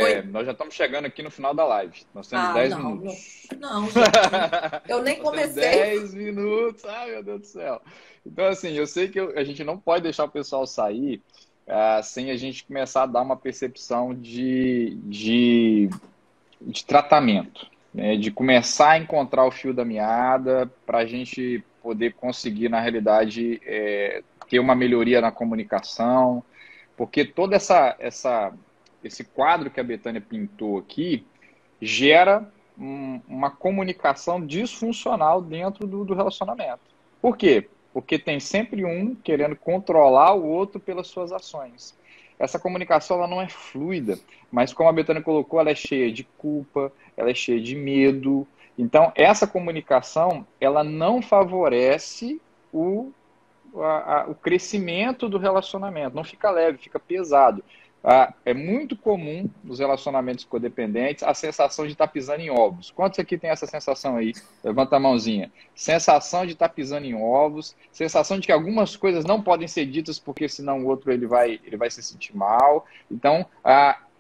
Oi? nós já estamos chegando aqui no final da live. Nós temos Ah, 10 não, não, minutos. não, gente. Eu nem Nós temos comecei. 10 minutos. Ai, meu Deus do céu. Então, assim, eu sei que a gente não pode deixar o pessoal sair sem a gente começar a dar uma percepção de tratamento, né? De começar a encontrar o fio da meada para a gente poder conseguir, na realidade, ter uma melhoria na comunicação, porque todo esse quadro que a Bethânia pintou aqui gera uma comunicação disfuncional dentro do relacionamento. Por quê? Porque tem sempre um querendo controlar o outro pelas suas ações. Essa comunicação ela não é fluida, mas como a Bethânia colocou, ela é cheia de culpa, ela é cheia de medo. Então, essa comunicação ela não favorece o crescimento do relacionamento, não fica leve, fica pesado. É muito comum nos relacionamentos codependentes a sensação de estar pisando em ovos. Quantos aqui tem essa sensação aí? Levanta a mãozinha. Sensação de estar pisando em ovos, sensação de que algumas coisas não podem ser ditas porque senão o outro ele vai se sentir mal. Então,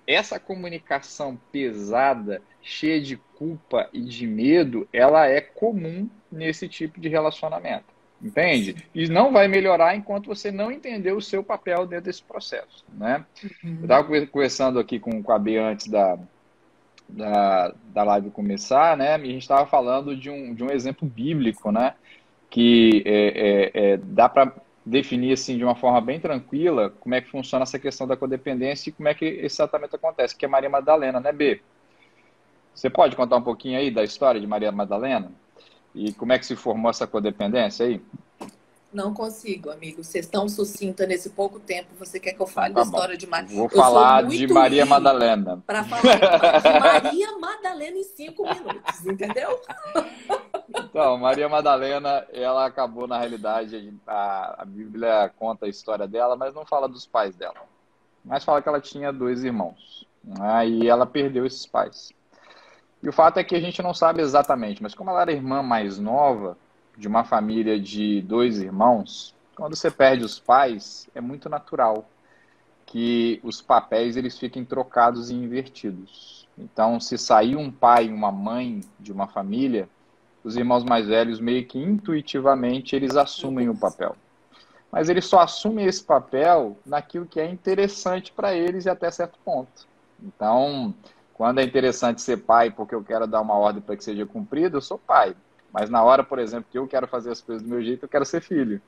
essa comunicação pesada, cheia de culpa e de medo, ela é comum nesse tipo de relacionamento. Entende? Sim. E não vai melhorar enquanto você não entender o seu papel dentro desse processo, né? Eu estava conversando aqui com a B antes da live começar, né? E a gente estava falando de um exemplo bíblico, né? Que dá para definir assim de uma forma bem tranquila como é que funciona essa questão da codependência e como é que esse tratamento acontece, que é Maria Madalena, né, B? Você pode contar um pouquinho aí da história de Maria Madalena? E como é que se formou essa codependência aí? Não consigo, amigo. Vocês estão sucinta nesse pouco tempo. Você quer que eu Então fale da tá bom. história de Maria? Vou Eu sou falar de muito Maria lírica Madalena. para falar de Maria Madalena em 5 minutos, entendeu? Então, Maria Madalena, ela acabou, na realidade, a Bíblia conta a história dela, mas não fala dos pais dela. Mas fala que ela tinha 2 irmãos, né? E ela perdeu esses pais. E o fato é que a gente não sabe exatamente, mas como ela era irmã mais nova, de uma família de 2 irmãos, quando você perde os pais, é muito natural que os papéis eles fiquem trocados e invertidos. Então, se sair um pai e uma mãe de uma família, os irmãos mais velhos meio que intuitivamente eles assumem o papel. Mas eles só assumem esse papel naquilo que é interessante para eles e até certo ponto. Então, quando é interessante ser pai porque eu quero dar uma ordem para que seja cumprida, eu sou pai. Mas na hora, por exemplo, que eu quero fazer as coisas do meu jeito, eu quero ser filho.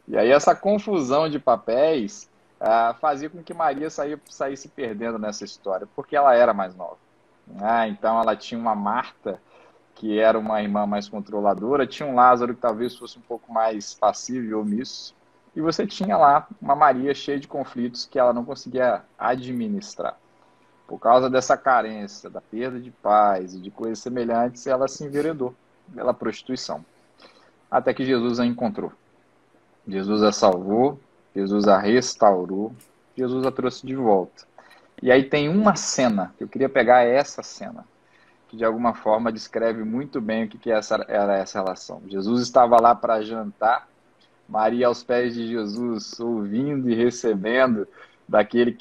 E aí essa confusão de papéis fazia com que Maria saísse perdendo nessa história, porque ela era mais nova. Então ela tinha uma Marta, que era uma irmã mais controladora, tinha um Lázaro que talvez fosse um pouco mais passivo e omisso, e você tinha lá uma Maria cheia de conflitos que ela não conseguia administrar. Por causa dessa carência, da perda de paz e de coisas semelhantes, ela se enveredou pela prostituição. Até que Jesus a encontrou. Jesus a salvou, Jesus a restaurou, Jesus a trouxe de volta. E aí tem uma cena, que eu queria pegar essa cena, que de alguma forma descreve muito bem o que era essa relação. Jesus estava lá para jantar, Maria aos pés de Jesus, ouvindo e recebendo daquele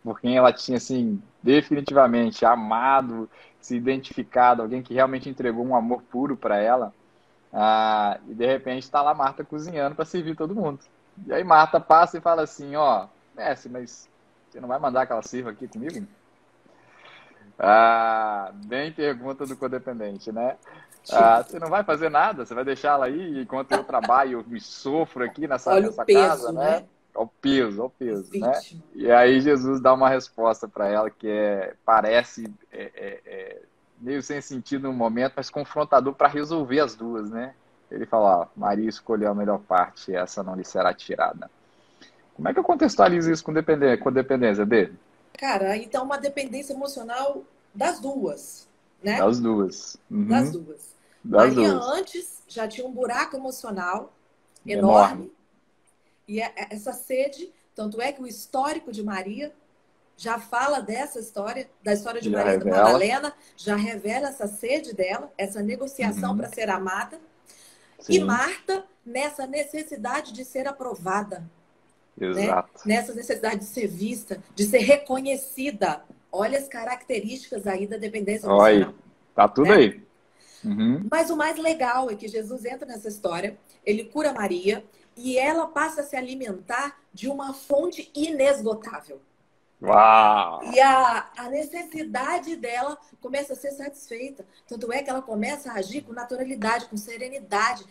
por quem ela tinha assim, definitivamente amado, se identificado, alguém que realmente entregou um amor puro para ela. E de repente está lá Marta cozinhando para servir todo mundo. E aí Marta passa e fala assim, ó, mestre, mas você não vai mandar que ela sirva aqui comigo? Bem pergunta do codependente, né? Você não vai fazer nada, você vai deixar ela aí enquanto eu trabalho, eu me sofro aqui Olha o nessa casa, peso, né? né? ao peso, né? Vítima. E aí Jesus dá uma resposta para ela que parece meio sem sentido no momento, mas confrontador para resolver as duas, né? Ele fala, ó, Maria escolheu a melhor parte, e essa não lhe será tirada. Como é que eu contextualizo isso com dependência dele? Cara, então uma dependência emocional das duas, né? Das duas. Das Uhum. duas. Das Maria duas. antes já tinha um buraco emocional Enorme. enorme e essa sede, tanto é que o histórico de Maria já fala dessa história, da história de Já Maria revela. Madalena, já revela essa sede dela, essa negociação para Uhum. ser amada. E Sim, Marta, nessa necessidade de ser aprovada, né? exato. Nessa necessidade de ser vista, de ser reconhecida. Olha as características aí da dependência Olha, emocional, tá tudo né? aí. Uhum. Mas o mais legal é que Jesus entra nessa história, ele cura Maria e ela passa a se alimentar de uma fonte inesgotável. Uau! E a necessidade dela começa a ser satisfeita. Tanto é que ela começa a agir com naturalidade, com serenidade.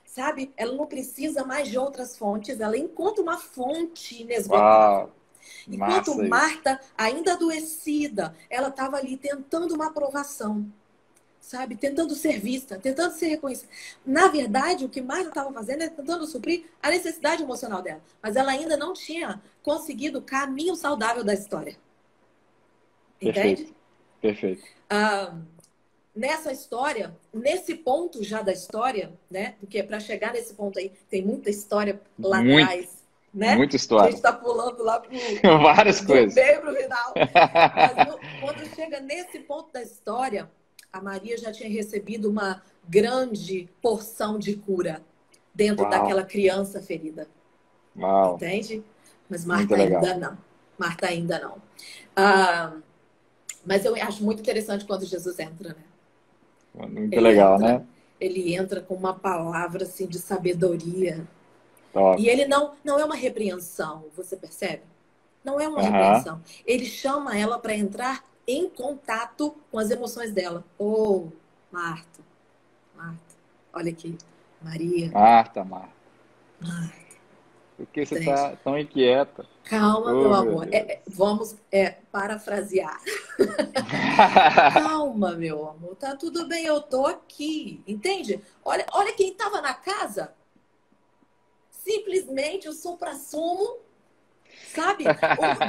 Sabe? Ela não precisa mais de outras fontes. Ela encontra uma fonte inesgotável. Uau! Enquanto Massa isso. Marta, ainda adoecida, ela estava ali tentando uma aprovação. Sabe? Tentando ser vista, tentando ser reconhecida. Na verdade, o que Marta estava fazendo é tentando suprir a necessidade emocional dela. Mas ela ainda não tinha conseguido o caminho saudável da história. Perfeito. Entende? Perfeito. Nessa história, nesse ponto já da história, né? Porque para chegar nesse ponto aí, tem muita história lá Muito, atrás, né? muita A gente história. está pulando lá Várias do coisas. meio para o final. Mas quando chega nesse ponto da história, a Maria já tinha recebido uma grande porção de cura dentro Uau, daquela criança ferida. uau. Entende? Mas Muito Marta legal. ainda não. Marta ainda não. Mas eu acho muito interessante quando Jesus entra, né? Muito Ele legal, entra, né? ele entra com uma palavra assim de sabedoria. Top. E ele não é uma repreensão, você percebe? Não é uma Aham. repreensão. Ele chama ela para entrar em contato com as emoções dela. Oh, Marta, Marta, olha aqui, Maria, Marta, Marta. Marta, Por que você entende? tá tão inquieta? Calma, meu Oh, meu amor. Deus. Vamos parafrasear. Calma, meu amor. Tá tudo bem, eu tô aqui. Entende? Olha quem estava na casa. Simplesmente o suprassumo, sabe?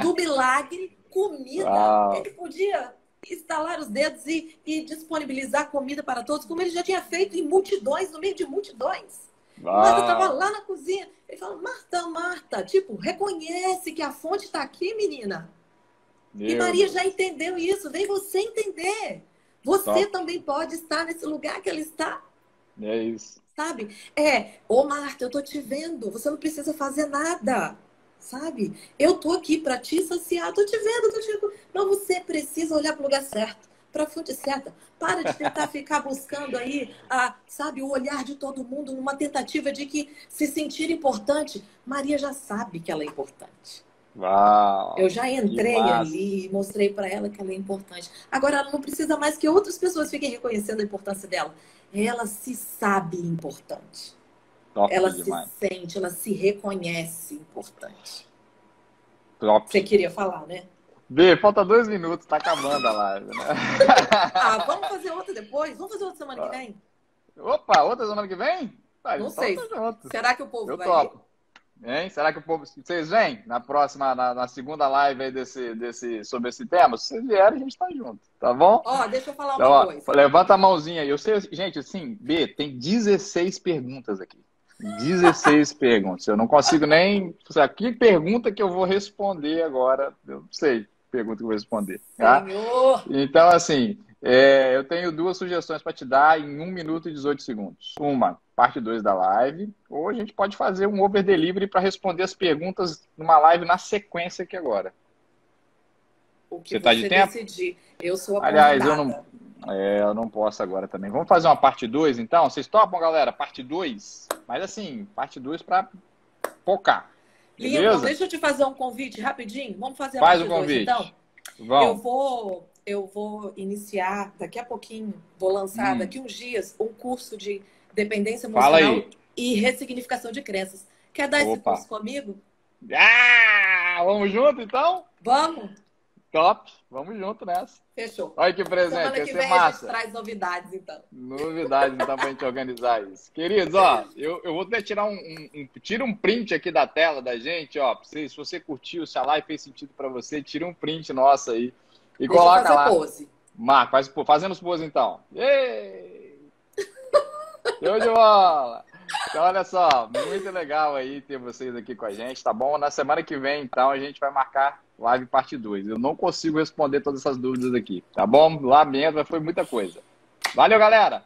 Do milagre, comida. Uau, Ele podia estalar os dedos e disponibilizar comida para todos, como ele já tinha feito em multidões, no meio de multidões. E Marta estava uau. lá na cozinha. Ele fala, Marta, Marta, tipo, reconhece que a fonte está aqui, menina. E Meu Maria já Deus. entendeu isso. Vem você entender. Você Top. também pode estar nesse lugar que ela está. É isso. Sabe? Ô Marta, eu tô te vendo, você não precisa fazer nada, sabe? Eu tô aqui para te saciar, tô te vendo, Mas você precisa olhar para o lugar certo, para a fonte certa. Para de tentar ficar buscando aí, sabe, o olhar de todo mundo numa tentativa de que se sentir importante. Maria já sabe que ela é importante. Eu Uau. já Que entrei massa. ali e mostrei para ela que ela é importante. Agora ela não precisa mais que outras pessoas fiquem reconhecendo a importância dela. Ela se sabe importante. Top Ela se demais. sente, ela se reconhece importante. Top. Você queria falar, né? B, falta 2 minutos, tá acabando a live, né? Vamos fazer outra depois? Vamos fazer outra semana que vem? Opa, outra semana que vem? Tá, Não então tá sei. junto. Será que o povo Eu vai vir? topo. Hein? Será que o povo. Vocês vêm na próxima, na segunda live aí sobre esse tema? Se vocês vierem, a gente tá junto, tá bom? Ó, deixa eu falar Então, uma ó, coisa. levanta a mãozinha aí. Eu sei, gente, assim, B, tem 16 perguntas aqui. 16 perguntas. Eu não consigo nem. Que pergunta que eu vou responder agora? Eu não sei que pergunta que eu vou responder. Tá? Senhor! Então, assim, eu tenho duas sugestões para te dar em 1 minuto e 18 segundos. Uma, parte 2 da live, ou a gente pode fazer um over delivery para responder as perguntas numa live na sequência aqui agora. O que Você está de você tempo? decidir. Eu sou a Aliás, convidada. eu não posso agora também. Vamos fazer uma parte 2, então? Vocês topam, galera? Parte 2? Mas assim, parte 2 para focar. Lindon, Beleza? deixa eu te fazer um convite rapidinho. Vamos fazer a Faz o parte 2, convite. então? Eu Vamos. vou iniciar daqui a pouquinho, vou lançar daqui uns dias um curso de dependência Fala emocional aí. e ressignificação de crenças. Quer dar esse Opa! curso comigo? Ah, vamos junto, então? Vamos? Top! Vamos junto nessa. Fechou. Olha que presente, Semana vai que ser vem a gente massa. traz novidades, então. Novidades, então, pra gente organizar isso. Queridos, ó, eu vou até tirar tira um print aqui da tela da gente, ó, se você curtiu, se a live fez sentido pra você, tira um print nosso aí e Deixa eu coloca fazer lá. pose. Marco, fazendo os pose então. Ei! Show de bola! Então, olha só, muito legal aí ter vocês aqui com a gente, tá bom? Na semana que vem, então, a gente vai marcar live parte 2. Eu não consigo responder todas essas dúvidas aqui, tá bom? Lamento, mas foi muita coisa. Valeu, galera!